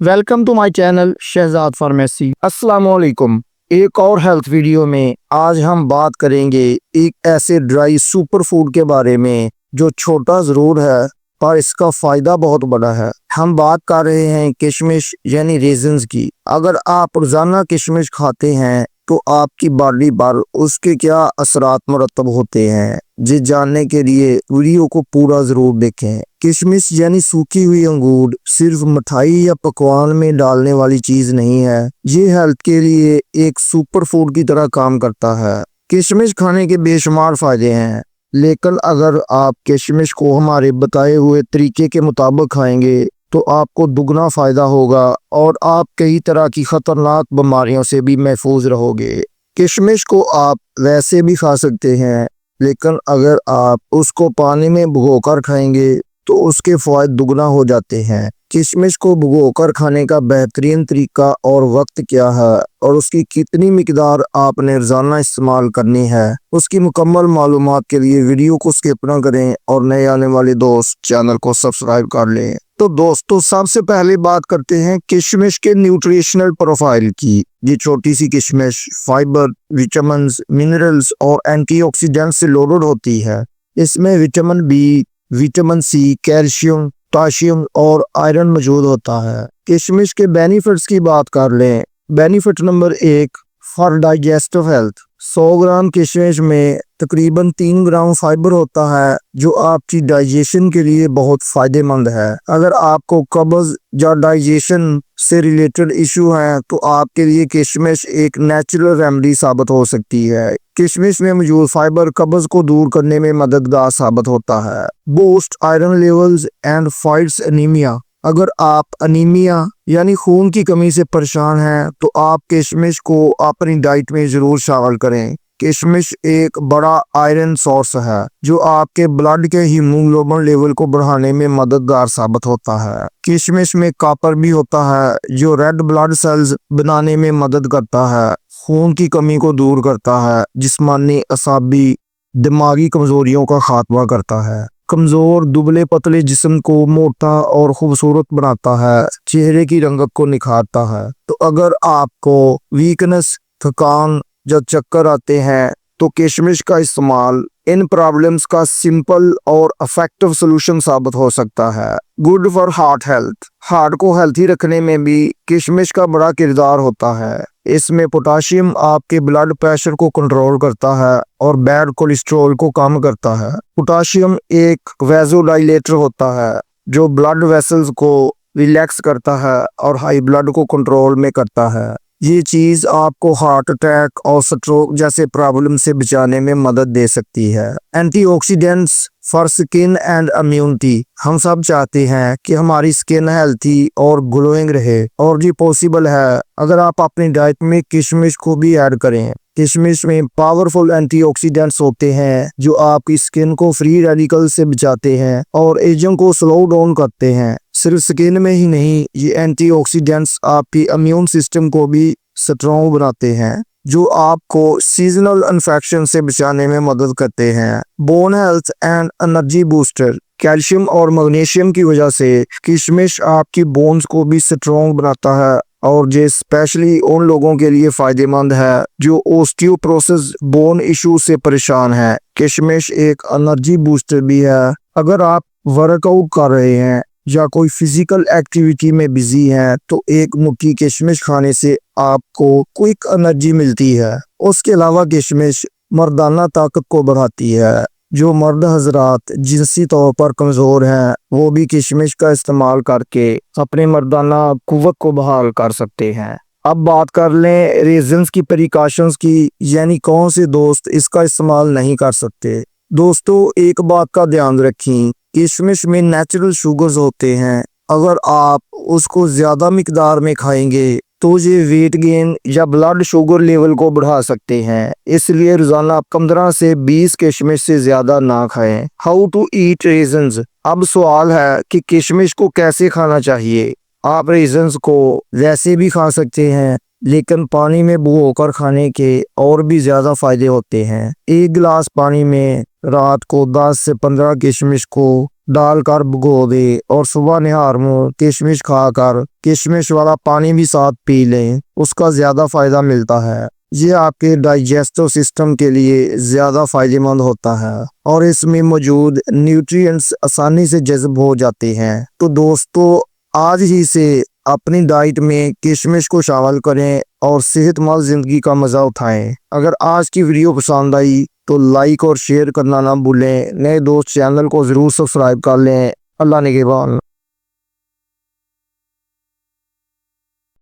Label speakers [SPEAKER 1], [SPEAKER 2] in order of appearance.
[SPEAKER 1] Welcome to my channel Shahzad pharmacy. अस्सलाम वालेकुम। एक और हेल्थ वीडियो में आज हम बात करेंगे एक ऐसे ड्राई सुपर फूड के बारे में जो छोटा ज़रूर है पर इसका फ़ायदा बहुत बड़ा है। हम बात कर रहे हैं किशमिश यानी रेजिन्स की। अगर आप रोज़ाना किशमिश खाते हैं तो आपकी बॉडी पर उसके क्या असरात मुरतब होते हैं, ये जानने के लिए वीडियो को पूरा ज़रूर देखें। किशमिश यानी सूखी हुई अंगूर सिर्फ मिठाई या पकवान में डालने वाली चीज़ नहीं है, ये हेल्थ के लिए एक सुपर फूड की तरह काम करता है। किशमिश खाने के बेशुमार फ़ायदे हैं, लेकिन अगर आप किशमिश को हमारे बताए हुए तरीके के मुताबिक खाएंगे तो आपको दुगना फ़ायदा होगा और आप कई तरह की ख़तरनाक बीमारियों से भी महफूज रहोगे। किशमिश को आप वैसे भी खा सकते हैं, लेकिन अगर आप उसको पानी में भिगोकर खाएंगे तो उसके फ़वाद दुगना हो जाते हैं। किशमिश को भिगोकर खाने का बेहतरीन तरीका और वक्त क्या है और उसकी कितनी मिकदार आपने रोज़ाना इस्तेमाल करनी है, उसकी मुकम्मल मालूमात के लिए वीडियो को स्किप ना करें और नए आने वाले दोस्त चैनल को सब्सक्राइब कर लें। तो दोस्तों, सबसे पहले बात करते हैं किशमिश के न्यूट्रिशनल प्रोफाइल की। ये छोटी सी किशमिश फाइबर, विटामिन, मिनरल्स और एंटीऑक्सीडेंट्स से लोडेड होती है। इसमें vitamin B, vitamin C, calcium, potassium और आयरन मौजूद होता है। किशमिश के बेनिफिट्स की बात कर लें। Benefit number 1, for digestive health. 100 ग्राम किशमिश में तकरीबन 3 ग्राम फाइबर होता है, जो आपकी डाइजेशन के लिए बहुत फायदेमंद है। अगर आपको कब्ज या डाइजेशन से रिलेटेड इशू हैं तो आपके लिए किशमिश एक नेचुरल रेमेडी साबित हो सकती है। किशमिश में मौजूद फाइबर कब्ज को दूर करने में मददगार साबित होता है। Boost iron levels and fights anaemia. अगर आप अनीमिया यानी खून की कमी से परेशान हैं तो आप किशमिश को अपनी डाइट में ज़रूर शामिल करें। किशमिश एक बड़ा आयरन सोर्स है जो आपके ब्लड के हीमोग्लोबिन लेवल को बढ़ाने में मददगार साबित होता है। किशमिश में कॉपर भी होता है जो रेड ब्लड सेल्स बनाने में मदद करता है, खून की कमी को दूर करता है, जिस्मानी, असाबी, दिमागी कमजोरियों का खात्मा करता है। कमजोर दुबले पतले जिस्म को मोटा और खूबसूरत बनाता है, चेहरे की रंगत को निखारता है। तो अगर आपको वीकनेस, थकान या चक्कर आते हैं तो किशमिश का इस्तेमाल इन प्रॉब्लम्स का सिंपल और इफेक्टिव सॉल्यूशन साबित हो सकता है। Good for heart health. Heart को हेल्थी रखने में भी किशमिश का बड़ा किरदार होता है। इसमें पोटाशियम आपके ब्लड प्रेशर को कंट्रोल करता है और बैड कोलेस्ट्रॉल को कम करता है। पोटाशियम एक वेज़ोडाइलेटर होता है जो ब्लड वेसल्स को रिलैक्स करता है और हाई ब्लड को कंट्रोल में करता है। ये चीज़ आपको हार्ट अटैक और स्ट्रोक जैसे प्रॉब्लम से बचाने में मदद दे सकती है। Antioxidants for skin and immunity. हम सब चाहते हैं कि हमारी स्किन हेल्थी और ग्लोइंग रहे और ये पॉसिबल है अगर आप अपनी डाइट में किशमिश को भी ऐड करें। किशमिश में पावरफुल एंटीऑक्सीडेंट्स होते हैं जो आपकी स्किन को फ्री रेडिकल से बचाते हैं और एजिंग को स्लो डाउन करते हैं। सिर्फ स्किन में ही नहीं, ये एंटीऑक्सीडेंट्स आपकी इम्यून सिस्टम को भी स्ट्रॉन्ग बनाते हैं जो आपको सीजनल इन्फेक्शन से बचाने में मदद करते हैं। Bone health and energy booster. Calcium और मैग्नीशियम की वजह से किशमिश आपकी बोन्स को भी स्ट्रॉन्ग बनाता है और ये स्पेशली उन लोगों के लिए फायदेमंद है जो ओस्टियोपोरोसिस बोन इशू से परेशान है। किशमिश एक एनर्जी बूस्टर भी है। अगर आप वर्कआउट कर रहे हैं या कोई फिजिकल एक्टिविटी में बिजी हैं तो एक मुट्ठी किशमिश खाने से आपको क्विक एनर्जी मिलती है। उसके अलावा किशमिश मर्दाना ताकत को बढ़ाती है। जो मर्द हजरात जिनसी तौर पर कमज़ोर हैं वो भी किशमिश का इस्तेमाल करके अपने मर्दाना कुव्वत को बहाल कर सकते हैं। अब बात कर लें रेजिन्स की प्रिकॉशंस की, यानी कौन से दोस्त इसका इस्तेमाल नहीं कर सकते। दोस्तों, एक बात का ध्यान रखें, किशमिश में नेचुरल शुगर्स होते हैं। अगर आप उसको ज़्यादा मिकदार में खाएंगे तो ये वेट गेन या ब्लड शुगर लेवल को बढ़ा सकते हैं। इसलिए रोजाना 15 से 20 किशमिश से ज़्यादा ना खाएं। How to eat raisins. अब सवाल है कि किशमिश को कैसे खाना चाहिए। आप रेजिन्स को वैसे भी खा सकते हैं, लेकिन पानी में भिगोकर खाने के और भी ज़्यादा फायदे होते हैं। 1 गिलास पानी में रात को 10 से 15 किशमिश को डालकर भिगो दे और सुबह निहार में किशमिश खाकर किशमिश वाला पानी भी साथ पी लें, उसका ज़्यादा फ़ायदा मिलता है। ये आपके डाइजेस्टिव सिस्टम के लिए ज़्यादा फायदेमंद होता है और इसमें मौजूद न्यूट्रिएंट्स आसानी से जज़्ब हो जाते हैं। तो दोस्तों, आज ही से अपनी डाइट में किशमिश को शामिल करें और सेहतमंद ज़िंदगी का मज़ा उठाएं। अगर आज की वीडियो पसंद आई तो लाइक और शेयर करना ना भूलें। नए दोस्त चैनल को ज़रूर सब्सक्राइब कर लें। अल्लाह निगहबान।